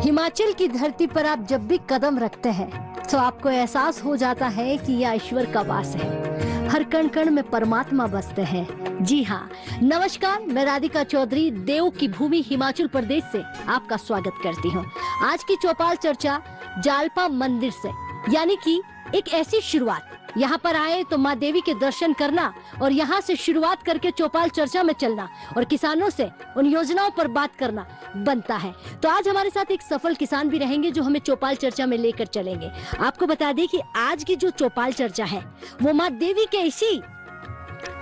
हिमाचल की धरती पर आप जब भी कदम रखते हैं तो आपको एहसास हो जाता है कि यह ईश्वर का वास है। हर कण कण में परमात्मा बसते हैं। जी हाँ, नमस्कार, मैं राधिका चौधरी देव की भूमि हिमाचल प्रदेश से आपका स्वागत करती हूँ। आज की चौपाल चर्चा जालपा मंदिर से, यानी कि एक ऐसी शुरुआत, यहाँ पर आए तो माँ देवी के दर्शन करना और यहाँ से शुरुआत करके चौपाल चर्चा में चलना और किसानों से उन योजनाओं पर बात करना बनता है। तो आज हमारे साथ एक सफल किसान भी रहेंगे जो हमें चौपाल चर्चा में लेकर चलेंगे। आपको बता दें कि आज की जो चौपाल चर्चा है वो माँ देवी के इसी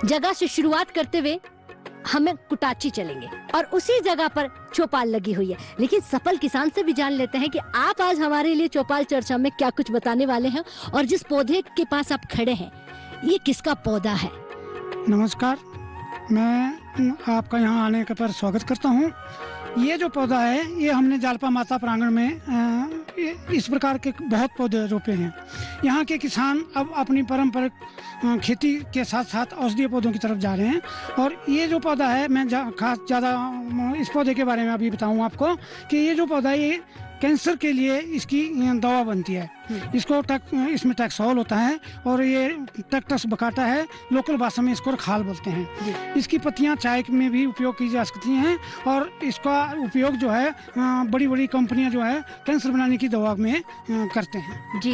जगह से शुरुआत करते हुए हमें कुटाची चलेंगे और उसी जगह पर चौपाल लगी हुई है। लेकिन सफल किसान से भी जान लेते हैं कि आप आज हमारे लिए चौपाल चर्चा में क्या कुछ बताने वाले हैं और जिस पौधे के पास आप खड़े हैं ये किसका पौधा है। नमस्कार, मैं आपका यहाँ आने का पर स्वागत करता हूँ। ये जो पौधा है ये हमने जालपा माता प्रांगण में इस प्रकार के बहुत पौधे रोपे हैं। यहाँ के किसान अब अपनी पारंपरिक खेती के साथ साथ औषधीय पौधों की तरफ जा रहे हैं। और ये जो पौधा है, मैं खास ज़्यादा इस पौधे के बारे में अभी बताऊँ आपको कि ये जो पौधा है ये कैंसर के लिए इसकी दवा बनती है। इसमें टैक्सोल होता है और ये टैक्टस बकाटा है, लोकल भाषा में इसको खाल बोलते हैं। इसकी पत्तियां चाय में भी उपयोग की जा सकती हैं और इसका उपयोग जो है बड़ी बड़ी कंपनियां जो है कैंसर बनाने की दवा में करते हैं। जी,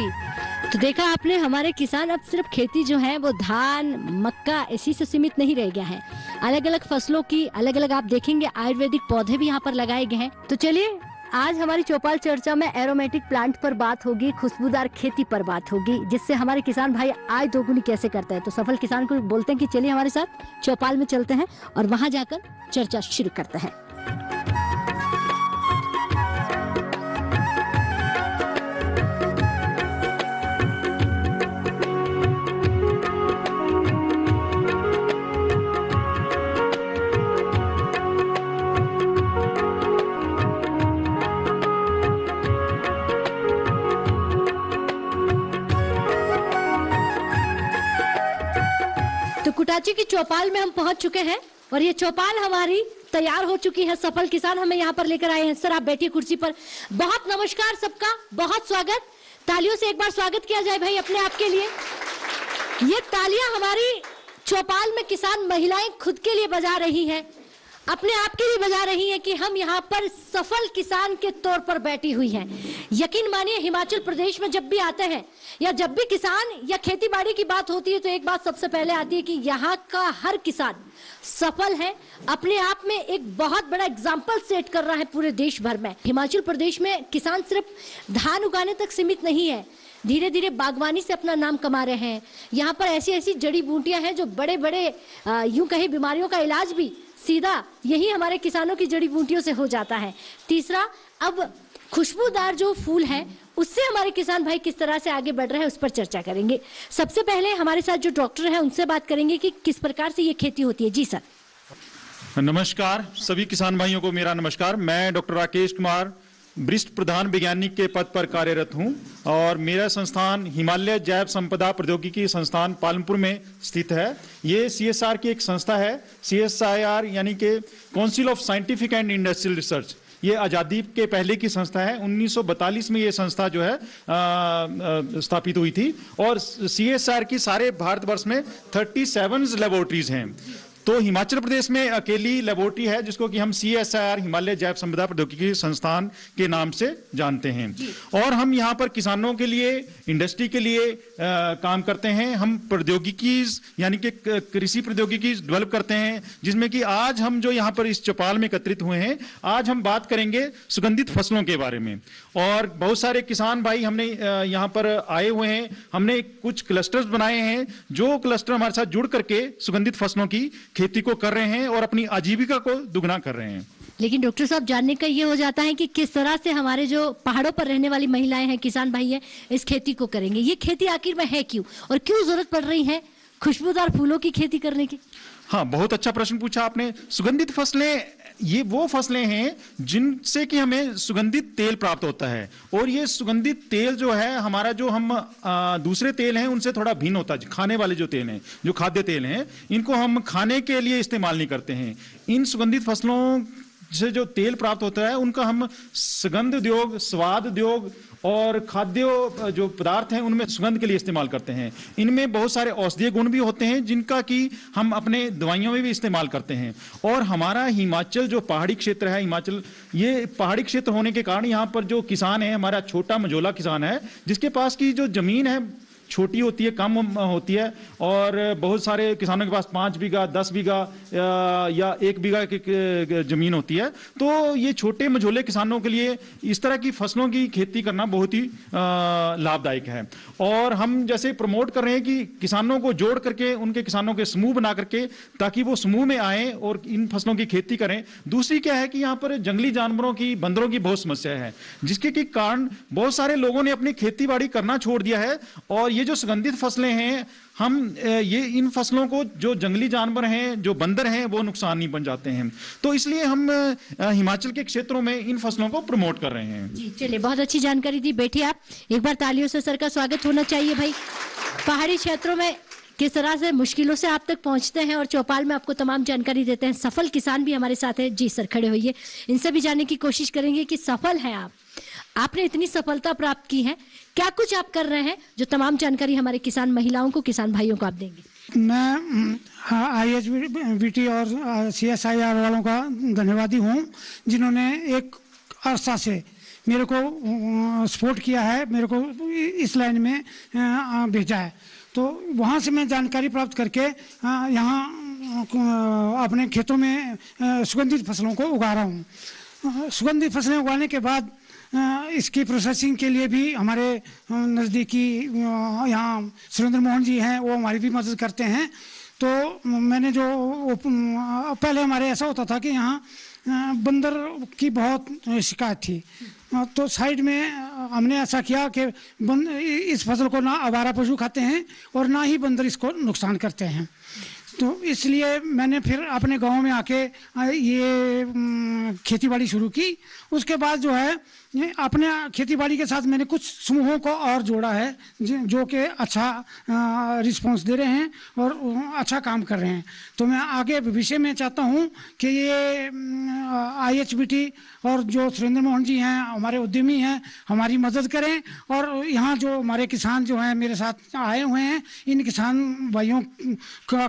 तो देखा आपने, हमारे किसान अब सिर्फ खेती जो है वो धान मक्का इसी से सीमित नहीं रह गया है। अलग अलग फसलों की अलग अलग आप देखेंगे आयुर्वेदिक पौधे भी यहाँ पर लगाए गए हैं। तो चलिए, आज हमारी चौपाल चर्चा में एरोमेटिक प्लांट पर बात होगी, खुशबूदार खेती पर बात होगी, जिससे हमारे किसान भाई आय दोगुनी कैसे करते हैं। तो सफल किसान को बोलते हैं कि चलिए हमारे साथ चौपाल में चलते हैं और वहां जाकर चर्चा शुरू करते हैं। कुटाची की चौपाल में हम पहुंच चुके हैं और ये चौपाल हमारी तैयार हो चुकी है। सफल किसान हमें यहाँ पर लेकर आए हैं। सर, आप बैठिए कुर्सी पर। बहुत नमस्कार सबका, बहुत स्वागत। तालियों से एक बार स्वागत किया जाए भाई अपने आप के लिए। ये तालियां हमारी चौपाल में किसान महिलाएं खुद के लिए बजा रही हैं, अपने आप के लिए बजा रही हैं कि हम यहाँ पर सफल किसान के तौर पर बैठी हुई हैं। यकीन मानिए, हिमाचल प्रदेश में जब भी आते हैं या जब भी किसान या खेती बाड़ी की बात होती है तो एक बात सबसे पहले आती है कि यहाँ का हर किसान सफल है, अपने आप में एक बहुत बड़ा एग्जाम्पल सेट कर रहा है पूरे देश भर में। हिमाचल प्रदेश में किसान सिर्फ धान उगाने तक सीमित नहीं है, धीरे धीरे बागवानी से अपना नाम कमा रहे हैं। यहाँ पर ऐसी ऐसी जड़ी बूटियां हैं जो बड़े बड़े यूं कहीं बीमारियों का इलाज भी सीधा यही हमारे किसानों की जड़ी बूटियों से हो जाता है। तीसरा, अब खुशबूदार जो फूल है उससे हमारे किसान भाई किस तरह से आगे बढ़ रहे हैं उस पर चर्चा करेंगे। सबसे पहले हमारे साथ जो डॉक्टर हैं उनसे बात करेंगे कि किस प्रकार से ये खेती होती है। जी सर। नमस्कार सभी किसान भाइयों को मेरा नमस्कार। मैं डॉक्टर राकेश कुमार वरिष्ठ प्रधान वैज्ञानिक के पद पर कार्यरत हूं और मेरा संस्थान हिमालय जैव संपदा प्रौद्योगिकी संस्थान पालमपुर में स्थित है। ये CSR की एक संस्था है। CSIR यानी कि council of scientific and industrial research, ये आज़ादी के पहले की संस्था है। 1942 में ये संस्था जो है स्थापित हुई थी और CSR की सारे भारतवर्ष में 37 लेबोरेटरीज हैं। तो हिमाचल प्रदेश में अकेली लेबोरेटरी है जिसको कि हम CSIR हिमालय जैव संपदा प्रौद्योगिकी संस्थान के नाम से जानते हैं। और हम यहाँ पर किसानों के लिए, इंडस्ट्री के लिए काम करते हैं। हम प्रौद्योगिकी यानी कि कृषि प्रौद्योगिकी डेवलप करते हैं, जिसमें कि आज हम जो यहाँ पर इस चौपाल में एकत्रित हुए हैं, आज हम बात करेंगे सुगंधित फसलों के बारे में। और बहुत सारे किसान भाई हमने यहाँ पर आए हुए हैं। हमने कुछ क्लस्टर्स बनाए हैं जो क्लस्टर हमारे साथ जुड़ करके सुगंधित फसलों की खेती को कर रहे हैं और अपनी आजीविका को दुगना कर रहे हैं। लेकिन डॉक्टर साहब, जानने का ये हो जाता है कि किस तरह से हमारे जो पहाड़ों पर रहने वाली महिलाएं हैं, किसान भाई हैं, इस खेती को करेंगे। ये खेती आखिर में है क्यों और क्यों जरूरत पड़ रही है खुशबूदार फूलों की खेती करने की? हाँ, बहुत अच्छा प्रश्न पूछा आपने। सुगंधित फसलें ये वो फसलें हैं जिनसे कि हमें सुगंधित तेल प्राप्त होता है, और ये सुगंधित तेल जो है हमारा, जो हम दूसरे तेल हैं उनसे थोड़ा भिन्न होता है। खाने वाले जो तेल हैं, जो खाद्य तेल हैं, इनको हम खाने के लिए इस्तेमाल नहीं करते हैं। इन सुगंधित फसलों से जो तेल प्राप्त होता है उनका हम सुगंध उद्योग, स्वाद उद्योग और खाद्य जो पदार्थ हैं उनमें सुगंध के लिए इस्तेमाल करते हैं। इनमें बहुत सारे औषधीय गुण भी होते हैं जिनका कि हम अपने दवाइयों में भी इस्तेमाल करते हैं। और हमारा हिमाचल जो पहाड़ी क्षेत्र है, हिमाचल ये पहाड़ी क्षेत्र होने के कारण यहाँ पर जो किसान है, हमारा छोटा मझोला किसान है, जिसके पास की जो जमीन है छोटी होती है, कम होती है, और बहुत सारे किसानों के पास 5 बीघा 10 बीघा या 1 बीघा की जमीन होती है। तो ये छोटे मझोले किसानों के लिए इस तरह की फसलों की खेती करना बहुत ही लाभदायक है। और हम जैसे प्रमोट कर रहे हैं कि किसानों को जोड़ करके, उनके किसानों के समूह बना करके, ताकि वो समूह में आए और इन फसलों की खेती करें। दूसरी क्या है कि यहाँ पर जंगली जानवरों की, बंदरों की बहुत समस्या है, जिसके के कारण बहुत सारे लोगों ने अपनी खेती बाड़ी करना छोड़ दिया है। और ये जो सुगंधित फसलें हैं, हम ये इन फसलों को जो जंगली जानवर हैं, जो बंदर हैं, वो नुकसान नहीं पहुंचाते हैं। तो इसलिए हम हिमाचल के क्षेत्रों में इन फसलों को प्रमोट कर रहे हैं। जी चलिए, बहुत अच्छी जानकारी दी। बैठिए आप, एक बार तालियों से सर का स्वागत होना चाहिए भाई। पहाड़ी क्षेत्रों में किस तरह से मुश्किलों से आप तक पहुंचते हैं और चौपाल में आपको तमाम जानकारी देते हैं। सफल किसान भी हमारे साथ है। जी सर, खड़े होइए, इनसे भी जानने की कोशिश करेंगे कि सफल हैं आप, आपने इतनी सफलता प्राप्त की है, क्या कुछ आप कर रहे हैं जो तमाम जानकारी हमारे किसान महिलाओं को, किसान भाइयों को आप देंगे। मैं IHBT और CSIR वालों का धन्यवादी हूँ, जिन्होंने एक अरसा से मेरे को सपोर्ट किया है, मेरे को इस लाइन में भेजा है। तो वहाँ से मैं जानकारी प्राप्त करके यहाँ अपने खेतों में सुगंधित फसलों को उगा रहा हूँ। सुगंधित फसलें उगाने के बाद इसकी प्रोसेसिंग के लिए भी हमारे नज़दीकी यहाँ सुरेंद्र मोहन जी हैं, वो हमारी भी मदद करते हैं। तो मैंने जो पहले हमारे ऐसा होता था कि यहाँ बंदर की बहुत शिकायत थी, तो साइड में हमने ऐसा किया कि इस फसल को ना आवारा पशु खाते हैं और ना ही बंदर इसको नुकसान करते हैं। तो इसलिए मैंने फिर अपने गांव में आके ये खेतीबाड़ी शुरू की। उसके बाद जो है अपने खेतीबाड़ी के साथ मैंने कुछ समूहों को और जोड़ा है, जो कि अच्छा रिस्पांस दे रहे हैं और अच्छा काम कर रहे हैं। तो मैं आगे भविष्य में चाहता हूं कि ये IHBT और जो सुरेंद्र मोहन जी हैं, हमारे उद्यमी हैं, हमारी मदद करें। और यहाँ जो हमारे किसान जो हैं मेरे साथ आए हुए हैं, इन किसान भाइयों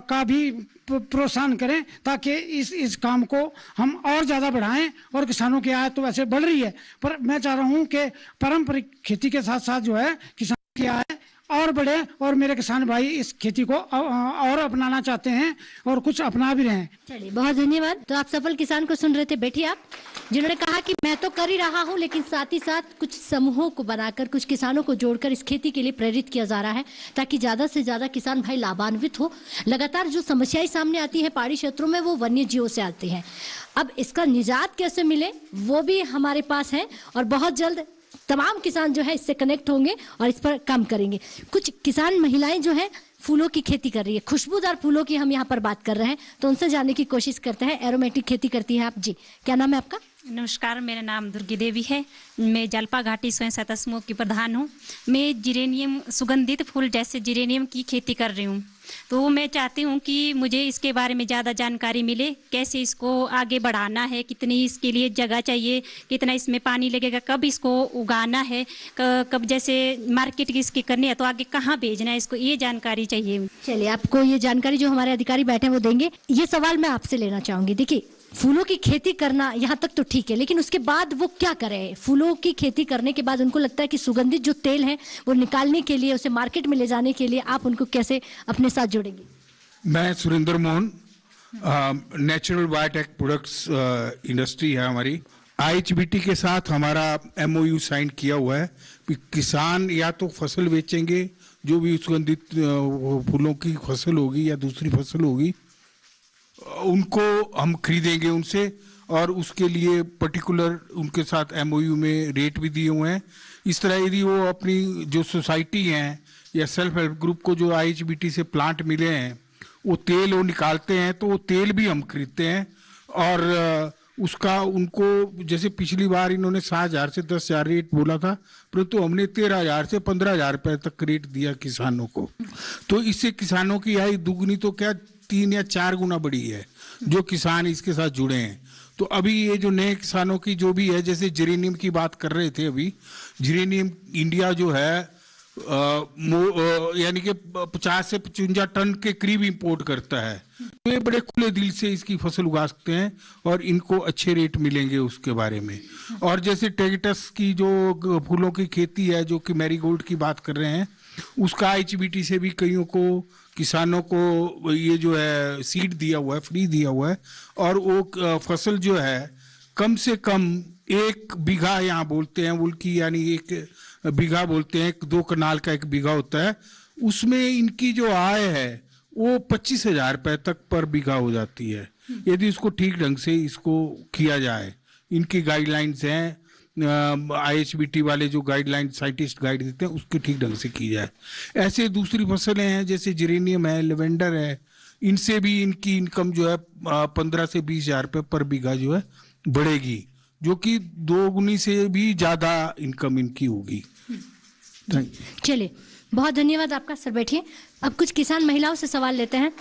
का भी प्रोत्साहन करें, ताकि इस काम को हम और ज़्यादा बढ़ाएं। और किसानों की आय तो वैसे बढ़ रही है, पर मैं चाह रहा हूं कि पारंपरिक खेती के साथ साथ जो है किसान की आय और बढ़े, और मेरे किसान भाई इस खेती को और अपनाना चाहते हैं और कुछ अपना भी रहे हैं। चलिए, बहुत धन्यवाद। तो आप सफल किसान को सुन रहे थे। बैठिए आप, जिन्होंने कहा कि मैं तो कर ही रहा हूं, लेकिन साथ ही साथ कुछ समूहों को बनाकर, कुछ किसानों को जोड़कर इस खेती के लिए प्रेरित किया जा रहा है, ताकि ज्यादा से ज्यादा किसान भाई लाभान्वित हो। लगातार जो समस्याएं सामने आती है पहाड़ी क्षेत्रों में, वो वन्य जीवों से आती है। अब इसका निजात कैसे मिले, वो भी हमारे पास है, और बहुत जल्द तमाम किसान जो है इससे कनेक्ट होंगे और इस पर काम करेंगे। कुछ किसान महिलाएं जो है फूलों की खेती कर रही है, खुशबूदार फूलों की हम यहाँ पर बात कर रहे हैं, तो उनसे जानने की कोशिश करते हैं। एरोमेटिक खेती करती हैं आप। जी, क्या नाम है आपका? नमस्कार, मेरा नाम दुर्गी देवी है। मैं जलपा घाटी स्वयं सहायता समूह की प्रधान हूँ। मैं जिरेनियम, सुगंधित फूल जैसे जिरेनियम की खेती कर रही हूँ। तो मैं चाहती हूँ कि मुझे इसके बारे में ज़्यादा जानकारी मिले, कैसे इसको आगे बढ़ाना है, कितनी इसके लिए जगह चाहिए, कितना इसमें पानी लगेगा, कब इसको उगाना है, कब जैसे मार्केट की इसकी करनी है तो आगे कहाँ भेजना है इसको, ये जानकारी चाहिए। चलिए, आपको ये जानकारी जो हमारे अधिकारी बैठे हैं वो देंगे। ये सवाल मैं आपसे लेना चाहूंगी। देखिए, फूलों की खेती करना यहाँ तक तो ठीक है, लेकिन उसके बाद वो क्या करें? फूलों की खेती करने के बाद उनको लगता है कि सुगंधित जो तेल है वो निकालने के लिए, उसे मार्केट में ले जाने के लिए आप उनको कैसे अपने साथ जोड़ेंगे? मैं Surendra Mohan, natural biotech products industry है हमारी। IHBT के साथ हमारा MOU साइन किया हुआ है कि किसान या तो फसल बेचेंगे, जो भी सुगंधित फूलों की फसल होगी या दूसरी फसल होगी, उनको हम खरीदेंगे उनसे, और उसके लिए पर्टिकुलर उनके साथ MOU में रेट भी दिए हुए हैं। इस तरह यदि वो अपनी जो सोसाइटी हैं या सेल्फ हेल्प ग्रुप को जो IHBT से प्लांट मिले हैं वो तेल वो निकालते हैं, तो वो तेल भी हम खरीदते हैं और उसका उनको जैसे पिछली बार इन्होंने 7,000 से 10,000 रेट बोला था, परंतु हमने 13,000 से 15,000 रुपए तक रेट दिया किसानों को। तो इससे किसानों की आय दुगनी तो क्या 3 या 4 गुना बढ़ी है जो किसान इसके साथ जुड़े हैं। तो अभी ये जो नए किसानों की जो भी है, जैसे जिरेनियम की बात कर रहे थे, अभी जिरेनियम इंडिया जो है यानी कि 50 से 55 टन के करीब इंपोर्ट करता है। तो ये बड़े खुले दिल से इसकी फसल उगा सकते हैं और इनको अच्छे रेट मिलेंगे उसके बारे में। और जैसे टेगटस की जो फूलों की खेती है, जो कि मैरीगोल्ड की बात कर रहे हैं, उसका IHBT से भी कईयों को किसानों को ये जो है सीड दिया हुआ है, फ्री दिया हुआ है। और वो फसल जो है कम से कम 1 बीघा यहाँ बोलते हैं उनकी, यानी 1 बीघा बोलते हैं, 2 कनाल का 1 बीघा होता है, उसमें इनकी जो आय है वो 25,000 रुपए तक पर बीघा हो जाती है, यदि इसको ठीक ढंग से इसको किया जाए। इनकी गाइडलाइंस हैं, IHBT वाले जो गाइडलाइन साइंटिस्ट गाइड देते हैं उसके ठीक ढंग से की जाए। ऐसे दूसरी फसलें हैं जैसे जिरेनियम है, लेवेंडर है, इनसे भी इनकी इनकम जो है 15 से 20,000 रुपए पर बीघा जो है बढ़ेगी, जो कि 2 गुनी से भी ज्यादा इनकम इनकी होगी। चलिए, बहुत धन्यवाद आपका सर। बैठिए। अब कुछ किसान महिलाओं से सवाल लेते हैं।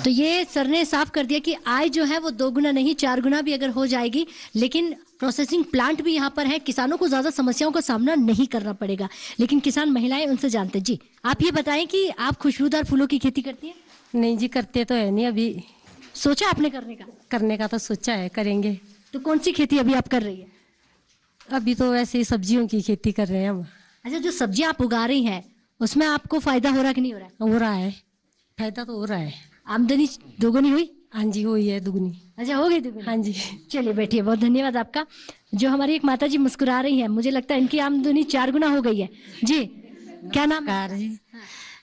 तो ये सर ने साफ कर दिया कि आय जो है वो 2 गुना नहीं 4 गुना भी अगर हो जाएगी, लेकिन प्रोसेसिंग प्लांट भी यहाँ पर है, किसानों को ज्यादा समस्याओं का सामना नहीं करना पड़ेगा। लेकिन किसान महिलाएं उनसे जानते हैं। जी, आप ये बताएं कि आप खुशबूदार फूलों की खेती करती हैं? नहीं जी, करते तो है नहीं। अभी सोचा आपने करने का? करने का तो सोचा है, करेंगे। तो कौन सी खेती अभी आप कर रही है? अभी तो वैसे ही सब्जियों की खेती कर रहे हैं हम। अच्छा, जो सब्जियां आप उगा रही हैं उसमें आपको फायदा हो रहा कि नहीं हो रहा है? हो रहा है, फायदा तो हो रहा है। आमदनी दोगुनी हुई? हाँ जी, हुई है दुगनी। अच्छा, हो गई दुगुनी? हाँ जी। चलिए बैठिए, बहुत धन्यवाद आपका। जो हमारी एक माता जी मुस्कुरा रही हैं, मुझे लगता है इनकी आमदनी 4 गुना हो गई है। जी, क्या नाम है?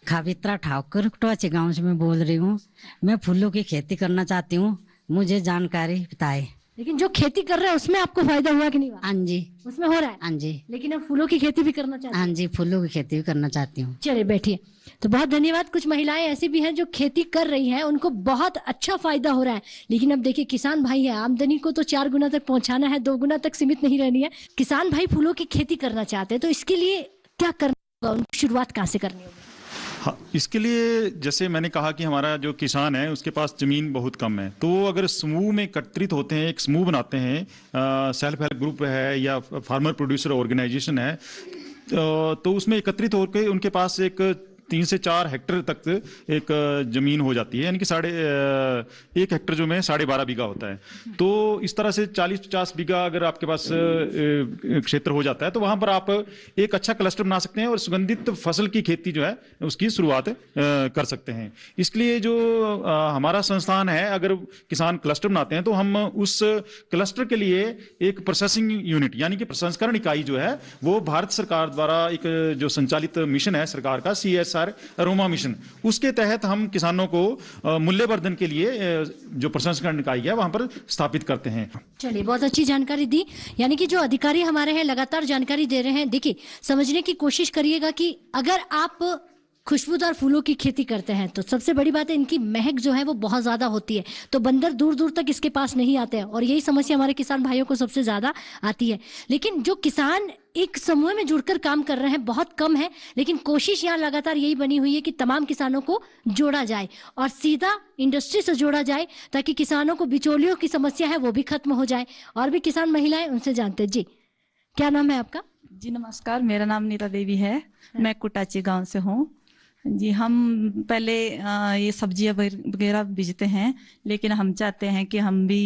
खावित्रा ठाकुर, कुटवाची गांव से मैं बोल रही हूँ। मैं फूलों की खेती करना चाहती हूँ, मुझे जानकारी बताए। लेकिन जो खेती कर रहे हैं उसमें आपको फायदा हुआ कि नहीं हुआ? हाँ जी, उसमें हो रहा है। हाँ जी, लेकिन अब फूलों की खेती भी करना चाहते हैं? हाँ जी, फूलों की खेती भी करना चाहती हूँ। चलिए बैठिए। तो बहुत धन्यवाद। कुछ महिलाएं ऐसी भी हैं जो खेती कर रही हैं, उनको बहुत अच्छा फायदा हो रहा है। लेकिन अब देखिए, किसान भाई है, आमदनी को तो 4 गुना तक पहुंचाना है, 2 गुना तक सीमित नहीं रहनी है। किसान भाई फूलों की खेती करना चाहते हैं, तो इसके लिए क्या करना होगा? उनको शुरुआत कहाँ से करनी होगी? हाँ, इसके लिए जैसे मैंने कहा कि हमारा जो किसान है उसके पास जमीन बहुत कम है, तो अगर समूह में एकत्रित होते हैं, एक समूह बनाते हैं, सेल्फ हेल्प ग्रुप है या फार्मर प्रोड्यूसर ऑर्गेनाइजेशन है, तो उसमें एकत्रित होकर उनके पास एक 3 से 4 हेक्टर तक एक जमीन हो जाती है, यानी कि 1.5 हेक्टर जो में 12.5 बीघा होता है। तो इस तरह से 40-50 बीघा अगर आपके पास क्षेत्र हो जाता है, तो वहां पर आप एक अच्छा क्लस्टर बना सकते हैं और सुगंधित फसल की खेती जो है उसकी शुरुआत कर सकते हैं। इसलिए जो हमारा संस्थान है, अगर किसान क्लस्टर बनाते हैं तो हम उस क्लस्टर के लिए एक प्रोसेसिंग यूनिट यानी कि प्रसंस्करण इकाई जो है वो भारत सरकार द्वारा एक जो संचालित मिशन है सरकार का, CSR अरोमा मिशन, उसके तहत हम किसानों को मूल्यवर्धन के लिए जो प्रसंस्करण इकाई है वहां पर स्थापित करते हैं। चलिए, बहुत अच्छी जानकारी दी। यानी कि जो अधिकारी हमारे हैं लगातार जानकारी दे रहे हैं। देखिए, समझने की कोशिश करिएगा कि अगर आप खुशबूदार फूलों की खेती करते हैं तो सबसे बड़ी बात है इनकी महक जो है वो बहुत ज्यादा होती है, तो बंदर दूर दूर तक इसके पास नहीं आते हैं, और यही समस्या हमारे किसान भाइयों को सबसे ज्यादा आती है। लेकिन जो किसान एक समूह में जुड़कर काम कर रहे हैं बहुत कम है, लेकिन कोशिश यहाँ लगातार यही बनी हुई है कि तमाम किसानों को जोड़ा जाए और सीधा इंडस्ट्री से जोड़ा जाए, ताकि किसानों को बिचौलियों की समस्या है वो भी खत्म हो जाए। और भी किसान महिलाएं उनसे जानते हैं। जी, क्या नाम है आपका? जी नमस्कार, मेरा नाम नीता देवी है, मैं कुटाची गांव से हूँ। जी, हम पहले ये सब्जियां वगैरह बीजते हैं, लेकिन हम चाहते हैं कि हम भी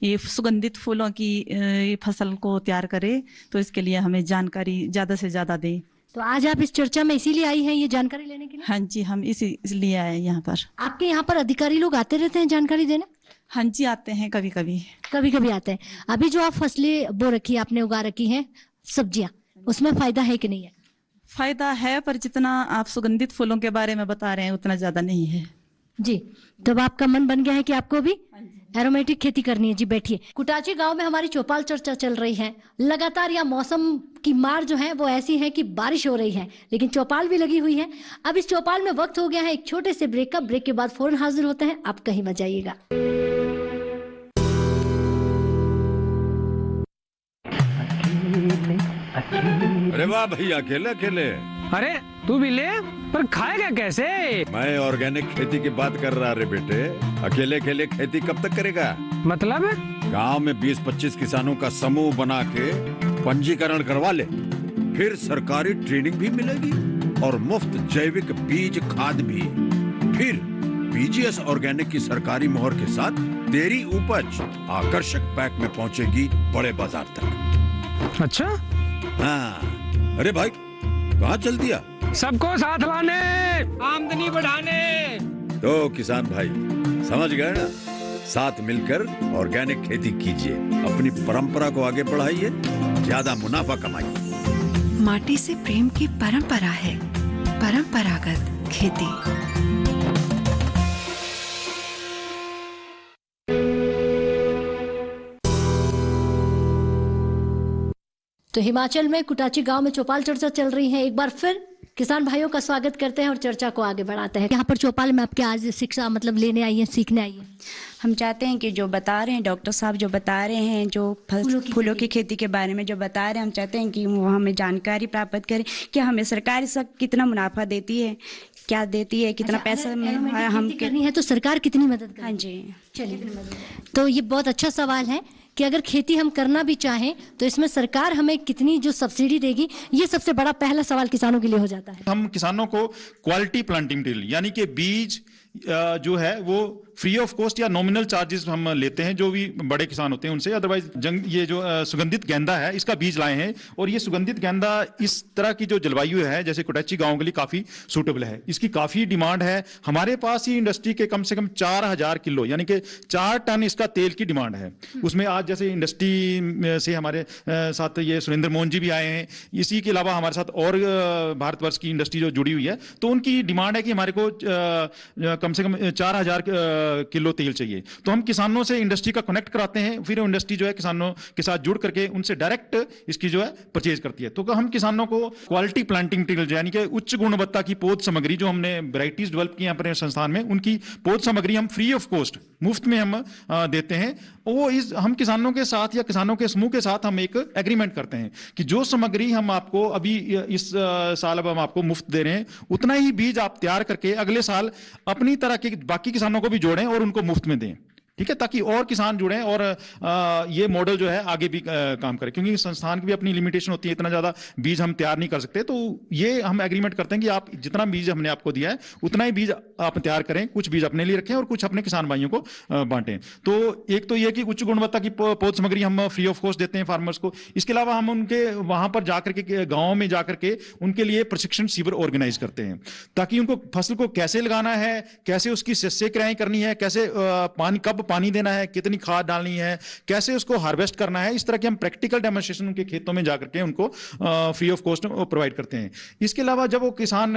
ये सुगंधित फूलों की फसल को तैयार करें, तो इसके लिए हमें जानकारी ज़्यादा से ज़्यादा दें। तो आज आप इस चर्चा में इसीलिए आई हैं, ये जानकारी लेने के लिए? हाँ जी, हम इसलिए आए हैं यहाँ पर। आपके यहाँ पर अधिकारी लोग आते रहते हैं जानकारी देने? हाँ जी, आते हैं कभी कभी। कभी कभी आते हैं। अभी जो आप फसलें बो रखी है, आपने उगा रखी हैं सब्जियां, उसमें फायदा है कि नहीं है? फायदा है, पर जितना आप सुगंधित फूलों के बारे में बता रहे हैं उतना ज्यादा नहीं है। जी, तो आपका मन बन गया है कि आपको भी एरोमेटिक खेती करनी है। जी बैठिए। कुटाची गांव में हमारी चौपाल चर्चा चल रही है। लगातार यह मौसम की मार जो है वो ऐसी है कि बारिश हो रही है, लेकिन चौपाल भी लगी हुई है। अब इस चौपाल में वक्त हो गया है एक छोटे से ब्रेक का। ब्रेक के बाद फौरन हाजिर होते हैं, आप कहीं मत जाइएगा। अरे वाह भैया, अकेले अकेले। अरे तू भी ले, पर खाएगा कैसे? मैं ऑर्गेनिक खेती की बात कर रहा रे बेटे। अकेले अकेले खेती कब तक करेगा? मतलब? गांव में 20-25 किसानों का समूह बना के पंजीकरण करवा ले, फिर सरकारी ट्रेनिंग भी मिलेगी और मुफ्त जैविक बीज खाद भी। फिर बीजीएस ऑर्गेनिक की सरकारी मोहर के साथ तेरी उपज आकर्षक पैक में पहुंचेगी बड़े बाजार तक। अच्छा? हाँ। अरे भाई कहाँ चल दिया? सबको साथ लाने, आमदनी बढ़ाने। तो किसान भाई समझ गए ना? साथ मिलकर ऑर्गेनिक खेती कीजिए, अपनी परंपरा को आगे बढ़ाइए, ज्यादा मुनाफा कमाइए। माटी से प्रेम की परंपरा है परंपरागत खेती। तो हिमाचल में कुटाची गांव में चौपाल चर्चा चल रही है। एक बार फिर किसान भाइयों का स्वागत करते हैं और चर्चा को आगे बढ़ाते हैं। यहाँ पर चौपाल में आपके आज शिक्षा मतलब लेने आई है, सीखने आई है। हम चाहते हैं कि जो बता रहे हैं डॉक्टर साहब, जो बता रहे हैं, जो फूलों की खेती के बारे में जो बता रहे हैं, हम चाहते हैं कि वो हमें जानकारी प्राप्त करें कि हमें सरकार से कितना मुनाफा देती है, क्या देती है, कितना पैसा हम करनी है तो सरकार कितनी मदद करे? हाँ जी, चलिए। तो ये बहुत अच्छा सवाल है कि अगर खेती हम करना भी चाहें तो इसमें सरकार हमें कितनी जो सब्सिडी देगी, ये सबसे बड़ा पहला सवाल किसानों के लिए हो जाता है। हम किसानों को क्वालिटी प्लांटिंग मटेरियल यानी कि बीज जो है वो फ्री ऑफ कॉस्ट या नॉमिनल चार्जेस हम लेते हैं, जो भी बड़े किसान होते हैं उनसे। अदरवाइज ये जो सुगंधित गेंदा है इसका बीज लाए हैं, और ये सुगंधित गेंदा इस तरह की जो जलवायु है जैसे कुटाची गांव के लिए काफी सूटेबल है। इसकी काफी डिमांड है। हमारे पास ही इंडस्ट्री के कम से कम 4000 किलो यानी कि 4 टन इसका तेल की डिमांड है। उसमें आज जैसे इंडस्ट्री से हमारे साथ ये सुरेंद्र मोहन जी भी आए हैं, इसी के अलावा हमारे साथ और भारतवर्ष की इंडस्ट्री जो जुड़ी हुई है, तो उनकी डिमांड है कि हमारे को कम से कम 4000 किलो तेल चाहिए। तो हम किसानों से इंडस्ट्री का कनेक्ट कराते हैं, फिर इंडस्ट्री जो है किसानों के साथ जुड़ करके उनसे डायरेक्ट इसकी जो है परचेज करती है। तो हम किसानों को क्वालिटी प्लांटिंग मटेरियल यानी कि उच्च गुणवत्ता की पौध सामग्री जो हमने वैरायटीज डेवलप की अपने संस्थान में, उनकी पौध सामग्री हम फ्री ऑफ कॉस्ट मुफ्त में हम देते हैं। वो हम किसानों के साथ या किसानों के समूह के साथ हम एक एग्रीमेंट करते हैं कि जो सामग्री हम आपको अभी इस साल अब हम आपको मुफ्त दे रहे हैं, उतना ही बीज आप तैयार करके अगले साल अपनी तरह के बाकी किसानों को भी जोड़ें और उनको मुफ्त में दें। ठीक है, ताकि और किसान जुड़ें और ये मॉडल जो है आगे भी काम करे, क्योंकि संस्थान की भी अपनी लिमिटेशन होती है, इतना ज्यादा बीज हम तैयार नहीं कर सकते। तो ये हम एग्रीमेंट करते हैं कि आप जितना बीज हमने आपको दिया है उतना ही बीज आप तैयार करें, कुछ बीज अपने लिए रखें और कुछ अपने किसान भाइयों को बांटें। तो एक तो ये कि उच्च गुणवत्ता की पौध सामग्री हम फ्री ऑफ कॉस्ट देते हैं फार्मर्स को। इसके अलावा हम उनके वहां पर जाकर के गाँव में जाकर के उनके लिए प्रशिक्षण शिविर ऑर्गेनाइज करते हैं, ताकि उनको फसल को कैसे लगाना है, कैसे उसकी सस्य क्रियाएं करनी है, कैसे कब पानी देना है, कितनी खाद डालनी है, कैसे उसको हार्वेस्ट करना है, इस तरह के हम प्रैक्टिकल डेमोन्स्ट्रेशन उनके खेतों में जाकर के उनको फ्री ऑफ कॉस्ट प्रोवाइड करते हैं। इसके अलावा जब वो किसान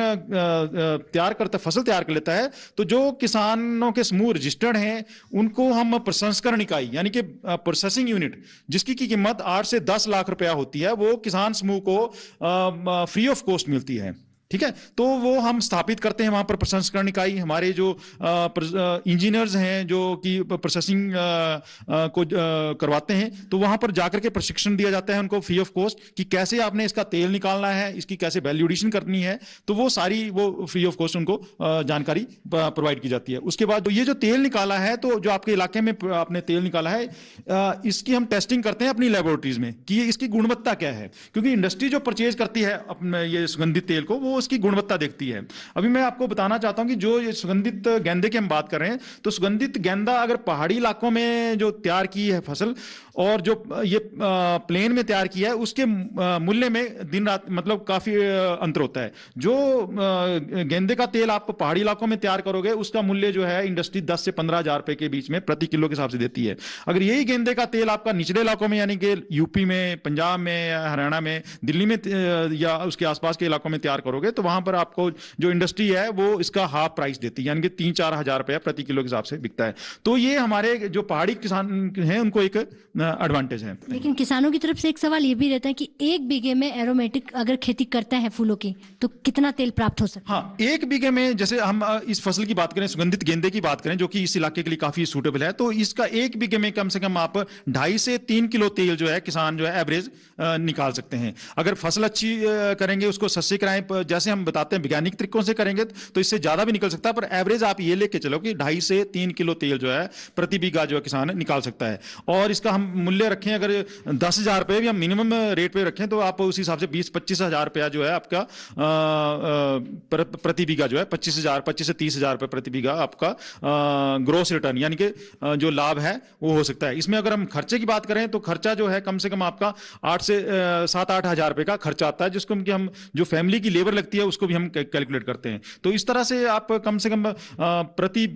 फसल तैयार कर लेता है, तो जो किसानों के समूह रजिस्टर्ड हैं उनको हम प्रसंस्करण इकाई यानी कि प्रोसेसिंग यूनिट, जिसकी की कीमत 8 से 10 लाख रुपया होती है, वो किसान समूह को फ्री ऑफ कॉस्ट मिलती है। ठीक है, तो वो हम स्थापित करते हैं वहां पर प्रसंस्करण इकाई। हमारे जो इंजीनियर्स हैं जो कि प्रोसेसिंग को करवाते हैं, तो वहां पर जाकर के प्रशिक्षण दिया जाता है उनको फ्री ऑफ कॉस्ट कि कैसे आपने इसका तेल निकालना है, इसकी कैसे वैल्यू एडिशन करनी है। तो वो सारी वो फ्री ऑफ कॉस्ट उनको जानकारी प्रोवाइड की जाती है। उसके बाद ये जो तेल निकाला है, तो जो आपके इलाके में आपने तेल निकाला है, इसकी हम टेस्टिंग करते हैं अपनी लेबोरेटरीज में कि इसकी गुणवत्ता क्या है, क्योंकि इंडस्ट्री जो परचेज करती है अपने ये सुगंधित तेल को, वो उसकी गुणवत्ता देखती है। अभी मैं आपको बताना चाहता हूं कि जो ये सुगंधित गेंदे की हम बात कर रहे हैं, तो सुगंधित गेंदा अगर पहाड़ी इलाकों में जो तैयार की है फसल और जो ये प्लेन में तैयार किया है, उसके मूल्य में दिन रात मतलब काफी अंतर होता है। जो गेंदे का तेल आप पहाड़ी इलाकों में तैयार करोगे, उसका मूल्य जो है इंडस्ट्री 10 से 15 हजार रुपए के बीच में प्रति किलो के हिसाब से देती है। अगर यही गेंदे का तेल आपका निचले इलाकों में यानी कि यूपी में, पंजाब में, हरियाणा में, दिल्ली में या उसके आसपास के इलाकों में तैयार करोगे, तो वहां पर आपको जो इंडस्ट्री है वो इसका हाफ प्राइस देती है, यानी कि 3-4 हजार रुपया प्रति किलो के हिसाब से बिकता है। तो ये हमारे जो पहाड़ी किसान हैं उनको एक एडवांटेज है। लेकिन किसानों की तरफ से एक सवाल ये भी रहता है कि 1 बीघे में एरोमेटिक अगर खेती करते हैं फूलों की तो कितना तेल प्राप्त हो सकता है? हाँ, 1 बीघे में जैसे हम इस फसल की बात करें, सुगंधित गेंदे की बात करें, जो कि इस इलाके के लिए काफी सूटेबल है, तो इसका 1 बीघे में कम से कम आप 2.5 से 3 किलो तेल जो है किसान जो है एवरेज निकाल सकते हैं। अगर फसल अच्छी करेंगे, उसको सस्ती कराएं, जैसे हम बताते हैं वैज्ञानिक तरीकों से करेंगे तो इससे ज्यादा भी निकल सकता है, पर एवरेज आप ये लेके चलो कि 2.5 से 3 किलो तेल जो है प्रति बीघा जो है किसान निकाल सकता है। और इसका हम मूल्य रखें, अगर 10,000 रुपये भी हम मिनिमम रेट पे रखें तो आप उस हिसाब से 20-25 हजार रुपया जो है आपका प्रति बीघा जो है 25 से 30 हजार रुपये प्रति बीघा आपका ग्रोस रिटर्न यानी कि जो लाभ है वो हो सकता है। इसमें अगर हम खर्चे की बात करें तो खर्चा जो है कम से कम आपका 8 से 7-8 हजार रुपये का खर्चा आता है, जिसको कि हम जो फैमिली की लेबर लगती है उसको भी हम कैलकुलेट करते हैं। तो इस तरह से आप कम से कम प्रति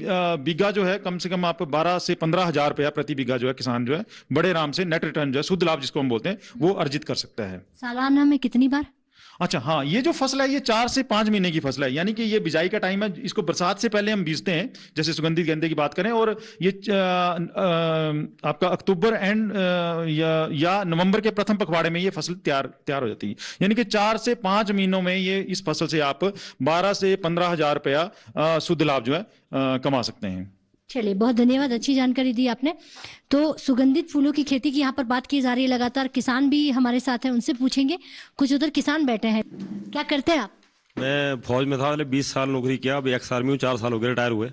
बीघा जो है कम से कम आप 12 से 15 हजार रुपया प्रति बीघा जो है किसान जो है बड़े आराम से नेट रिटर्न जो है शुद्ध लाभ जिसको हम बोलते हैं वो अर्जित कर सकता है। सालाना में कितनी बार? अच्छा हाँ, ये जो फसल है ये 4 से 5 महीने की फसल है, यानी कि ये बिजाई का टाइम है, इसको बरसात से पहले हम बीजते हैं जैसे सुगंधित गेंदे की बात करें, और ये आपका अक्टूबर एंड या नवंबर के प्रथम पखवाड़े में ये फसल तैयार हो जाती है। यानी कि 4 से 5 महीनों में ये इस फसल से आप 12 से 15 हजार रुपया शुद्ध लाभ जो है कमा सकते हैं। चलिए, बहुत धन्यवाद, अच्छी जानकारी दी आपने। तो सुगंधित फूलों की खेती की यहाँ पर बात की जा रही है, लगातार किसान भी हमारे साथ हैं, उनसे पूछेंगे। कुछ उधर किसान बैठे हैं, क्या करते हैं आप? मैं फौज में था, 20 साल नौकरी किया, अभी एक्स आर्मी हूँ, 4 साल हो गए रिटायर हुए।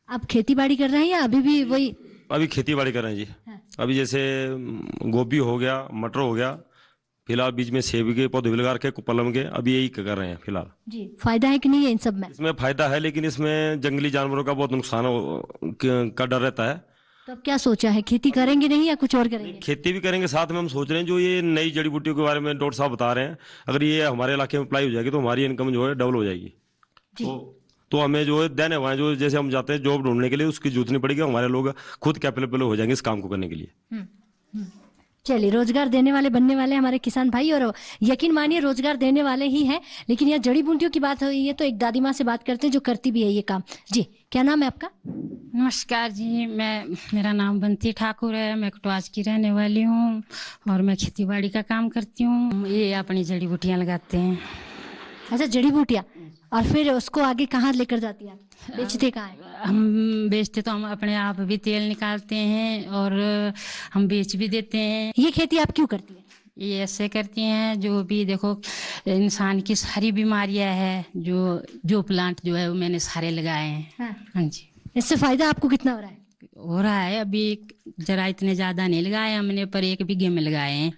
आप खेती बाड़ी कर रहे हैं या अभी भी वही? अभी खेती बाड़ी कर रहे हैं जी। अभी जैसे गोभी हो गया, मटर हो गया, फिलहाल बीच में सेब के पौधे भी लगा रखे, पलम के, अभी यही कर रहे हैं फिलहाल। जी, फायदा है कि नहीं है इन सब में? इसमें फायदा है, लेकिन इसमें जंगली जानवरों का बहुत नुकसान का डर रहता है। तो अब क्या सोचा है, खेती करेंगे नहीं या कुछ और करेंगे? खेती भी करेंगे, साथ में हम सोच रहे हैं जो ये नई जड़ी बूटियों के बारे में डॉक्टर साहब बता रहे हैं, अगर ये हमारे इलाके में अप्लाई हो जाएगी तो हमारी इनकम जो है डबल हो जाएगी। तो हमें जो है देने हुआ है, जो जैसे हम जाते हैं जॉब ढूंढने के लिए, उसकी जरूरत नहीं पड़ेगी, हमारे लोग खुद कैपेबल हो जाएंगे इस काम को करने के लिए। चलिए, रोजगार देने वाले बनने वाले हमारे किसान भाई, और यकीन मानिए रोजगार देने वाले ही हैं। लेकिन यह जड़ी बूटियों की बात हुई है तो एक दादी माँ से बात करते हैं जो करती भी है ये काम। जी, क्या नाम है आपका? नमस्कार जी, मेरा नाम बंती ठाकुर है, मैं कटवाच की रहने वाली हूँ और मैं खेती बाड़ी का काम करती हूँ। ये अपनी जड़ी बूटियाँ लगाते हैं। अच्छा, जड़ी बूटियाँ, और फिर उसको आगे कहाँ लेकर जाती है, बेचते कहाँ है? हम बेचते तो हम अपने आप भी तेल निकालते हैं और हम बेच भी देते हैं। ये खेती आप क्यों करती है? ये ऐसे करती हैं, जो भी देखो इंसान की सारी बीमारियां है, जो प्लांट जो है वो मैंने सारे लगाए हैं। हाँ जी। इससे फायदा आपको कितना हो रहा है? हो रहा है, अभी जरा इतने ज्यादा नहीं लगाए हमने, पर 1 बीघे में लगाए हैं।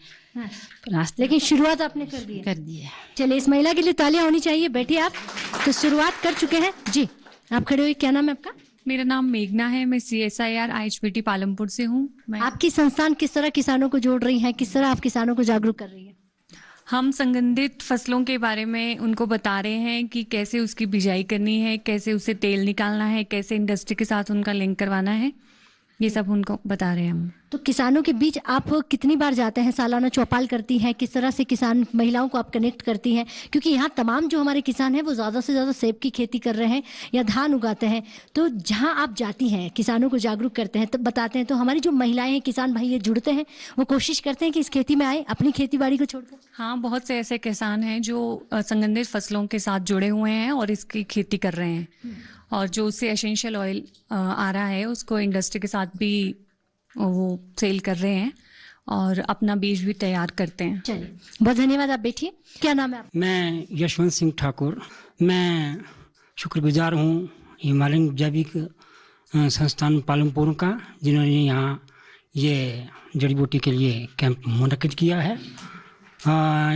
लेकिन शुरुआत आपने कर दी है। चलिए, इस महिला के लिए तालियां होनी चाहिए। बैठिए आप, तो शुरुआत कर चुके हैं। जी, आप खड़े हुए, क्या नाम है आपका? मेरा नाम मेघना है, मैं CSIR IHBT पालमपुर से हूँ। आपकी संस्थान किस तरह किसानों को जोड़ रही है, किस तरह आप किसानों को जागरूक कर रही है? हम संगठित फसलों के बारे में उनको बता रहे हैं कि कैसे उसकी बिजाई करनी है, कैसे उसे तेल निकालना है, कैसे इंडस्ट्री के साथ उनका लिंक करवाना है, ये सब उनको बता रहे हैं हम। तो किसानों के बीच आप कितनी बार जाते हैं, सालाना चौपाल करती हैं, किस तरह से किसान महिलाओं को आप कनेक्ट करती हैं? क्योंकि यहाँ तमाम जो हमारे किसान हैं वो ज़्यादा से ज़्यादा सेब की खेती कर रहे हैं या धान उगाते हैं। तो जहाँ आप जाती हैं, किसानों को जागरूक करते हैं, तब बताते हैं, तो हमारी जो महिलाएं हैं, किसान भाई ये जुड़ते हैं, वो कोशिश करते हैं कि इस खेती में आए, अपनी खेती बाड़ी को छोड़कर? हाँ, बहुत से ऐसे किसान हैं जो संगठित फसलों के साथ जुड़े हुए हैं और इसकी खेती कर रहे हैं, और जो उससे एसेंशियल ऑयल आ रहा है उसको इंडस्ट्री के साथ भी वो सेल कर रहे हैं और अपना बीज भी तैयार करते हैं। चलिए, बहुत धन्यवाद, आप बैठिए। क्या नाम है आपका? मैं यशवंत सिंह ठाकुर, मैं शुक्रगुजार हूँ हिमालयन जैविक संस्थान पालमपुर का, जिन्होंने यहाँ ये जड़ी बूटी के लिए कैंप मुनक्किद किया है।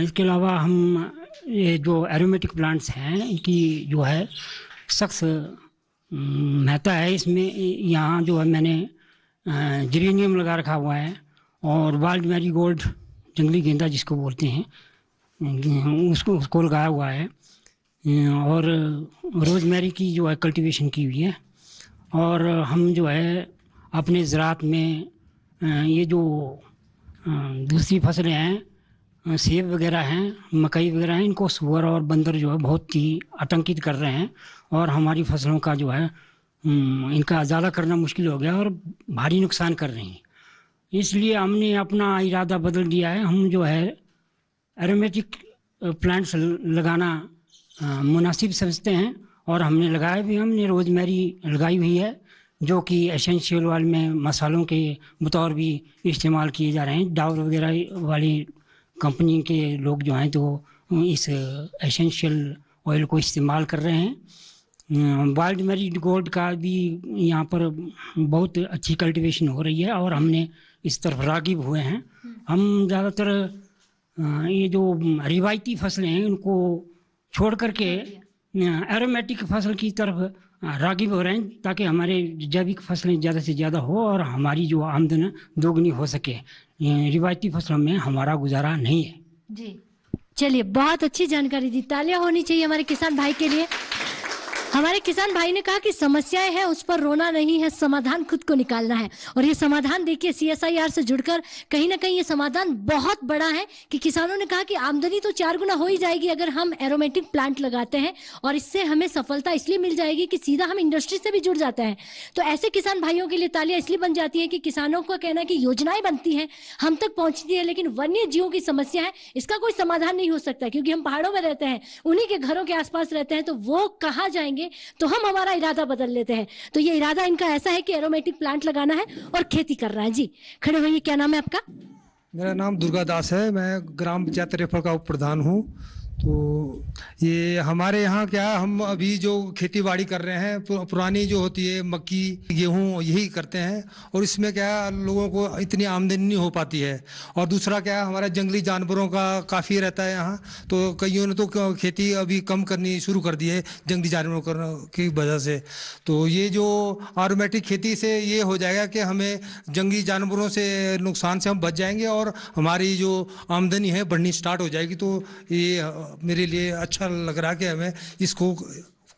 इसके अलावा हम ये जो एरोमेटिक प्लांट्स हैं इनकी जो है सख्त महत्ता है। इसमें यहाँ जो है मैंने जेरेनियम लगा रखा हुआ है, और वाइल्ड मैरीगोल्ड, जंगली गेंदा जिसको बोलते हैं, उसको लगाया हुआ है, और रोजमेरी की जो है कल्टीवेशन की हुई है। और हम जो है अपने ज़राअत में ये जो दूसरी फसलें हैं सेब वगैरह हैं, मकई वगैरह हैं, इनको सूअर और बंदर जो है बहुत ही आतंकित कर रहे हैं और हमारी फसलों का जो है इनका ज़्यादा करना मुश्किल हो गया और भारी नुकसान कर रही हैं। इसलिए हमने अपना इरादा बदल दिया है। हम जो है एरोमेटिक प्लांट्स लगाना मुनासिब समझते हैं और हमने लगाया भी। हमने रोजमेरी लगाई हुई है जो कि एसेंशियल ऑयल में मसालों के बतौर भी इस्तेमाल किए जा रहे हैं। डाबर वगैरह वाली कंपनी के लोग जो हैं तो इस एसेंशियल ऑयल को इस्तेमाल कर रहे हैं। वाइल्ड मैरीगोल्ड का भी यहाँ पर बहुत अच्छी कल्टीवेशन हो रही है और हमने इस तरफ राग़िब हुए हैं। हम ज़्यादातर ये जो रिवायती फसलें हैं उनको छोड़ करके एरोमेटिक फसल की तरफ राग़िब हो रहे हैं ताकि हमारे जैविक फसलें ज़्यादा से ज़्यादा हो और हमारी जो आमदन दोगुनी हो सके। रिवायती फसलों में हमारा गुजारा नहीं है। जी चलिए, बहुत अच्छी जानकारी दी। तालियां होनी चाहिए हमारे किसान भाई के लिए। हमारे किसान भाई ने कहा कि समस्याएं हैं उस पर रोना नहीं है, समाधान खुद को निकालना है। और ये समाधान देखिए CSIR से जुड़कर कहीं ना कहीं ये समाधान बहुत बड़ा है कि किसानों ने कहा कि आमदनी तो 4 गुना हो ही जाएगी अगर हम एरोमेटिक प्लांट लगाते हैं और इससे हमें सफलता इसलिए मिल जाएगी कि सीधा हम इंडस्ट्री से भी जुड़ जाते हैं। तो ऐसे किसान भाइयों के लिए तालियां इसलिए बन जाती है कि किसानों का कहना है कि योजनाएं बनती हैं, हम तक पहुंचती है, लेकिन वन्य जीवों की समस्या है, इसका कोई समाधान नहीं हो सकता क्योंकि हम पहाड़ों में रहते हैं, उन्हीं के घरों के आसपास रहते हैं, तो वो कहाँ जाएंगे। तो हम हमारा इरादा बदल लेते हैं। तो ये इरादा इनका ऐसा है कि एरोमेटिक प्लांट लगाना है और खेती करना है। जी खड़े होइए, क्या नाम है आपका? मेरा नाम दुर्गा दास है, मैं ग्राम पंचायत रेफर का उप प्रधान हूँ। तो ये हमारे यहाँ क्या, हम अभी जो खेती बाड़ी कर रहे हैं पुरानी जो होती है मक्की गेहूँ यही करते हैं और इसमें क्या लोगों को इतनी आमदनी नहीं हो पाती है। और दूसरा क्या, हमारा जंगली जानवरों का काफ़ी रहता है यहाँ, तो कईयों ने तो खेती अभी कम करनी शुरू कर दी है जंगली जानवरों की वजह से। तो ये जो ऑटोमेटिक खेती से ये हो जाएगा कि हमें जंगली जानवरों से नुकसान से हम बच जाएंगे और हमारी जो आमदनी है बढ़नी स्टार्ट हो जाएगी। तो ये मेरे लिए अच्छा लग रहा है कि हमें इसको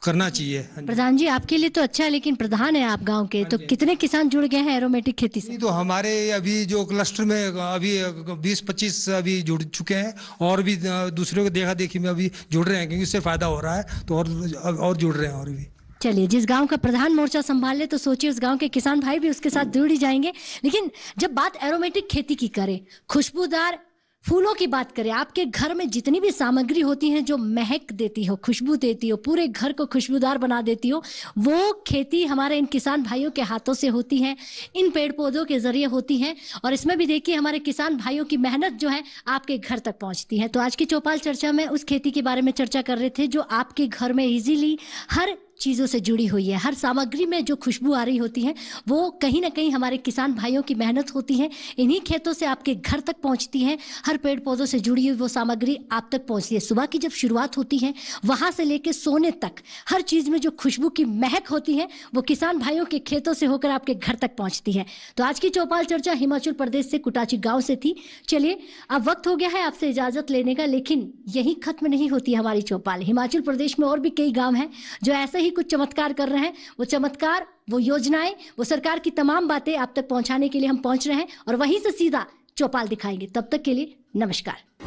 करना चाहिए। प्रधान जी आपके लिए तो अच्छा है, लेकिन प्रधान है आप गांव के, तो कितने किसान जुड़ गए हैं एरोमेटिक खेती से? तो हमारे अभी जो क्लस्टर में अभी 20-25 अभी जुड़ चुके हैं और भी दूसरों को देखा देखी में अभी जुड़ रहे हैं क्योंकि इससे फायदा हो रहा है तो और जुड़ रहे हैं और भी। चलिए, जिस गांव का प्रधान मोर्चा संभाल ले तो सोचिए उस गांव के किसान भाई भी उसके साथ जुड़ ही जाएंगे। लेकिन जब बात एरोमेटिक खेती की करें, खुशबूदार फूलों की बात करें, आपके घर में जितनी भी सामग्री होती है जो महक देती हो, खुशबू देती हो, पूरे घर को खुशबूदार बना देती हो, वो खेती हमारे इन किसान भाइयों के हाथों से होती है, इन पेड़ पौधों के जरिए होती है। और इसमें भी देखिए हमारे किसान भाइयों की मेहनत जो है आपके घर तक पहुंचती है। तो आज की चौपाल चर्चा में उस खेती के बारे में चर्चा कर रहे थे जो आपके घर में इजीली हर चीज़ों से जुड़ी हुई है। हर सामग्री में जो खुशबू आ रही होती है वो कहीं ना कहीं हमारे किसान भाइयों की मेहनत होती है, इन्हीं खेतों से आपके घर तक पहुंचती है। हर पेड़ पौधों से जुड़ी हुई वो सामग्री आप तक पहुंचती है। सुबह की जब शुरुआत होती है वहाँ से लेकर सोने तक हर चीज़ में जो खुशबू की महक होती है वो किसान भाइयों के खेतों से होकर आपके घर तक पहुँचती है। तो आज की चौपाल चर्चा हिमाचल प्रदेश से कुटाची गाँव से थी। चलिए, अब वक्त हो गया है आपसे इजाज़त लेने का, लेकिन यही खत्म नहीं होती हमारी चौपाल। हिमाचल प्रदेश में और भी कई गाँव हैं जो ऐसे ही कुछ चमत्कार कर रहे हैं। वो चमत्कार, वो योजनाएं, वो सरकार की तमाम बातें आप तक पहुंचाने के लिए हम पहुंच रहे हैं और वहीं से सीधा चौपाल दिखाएंगे। तब तक के लिए नमस्कार।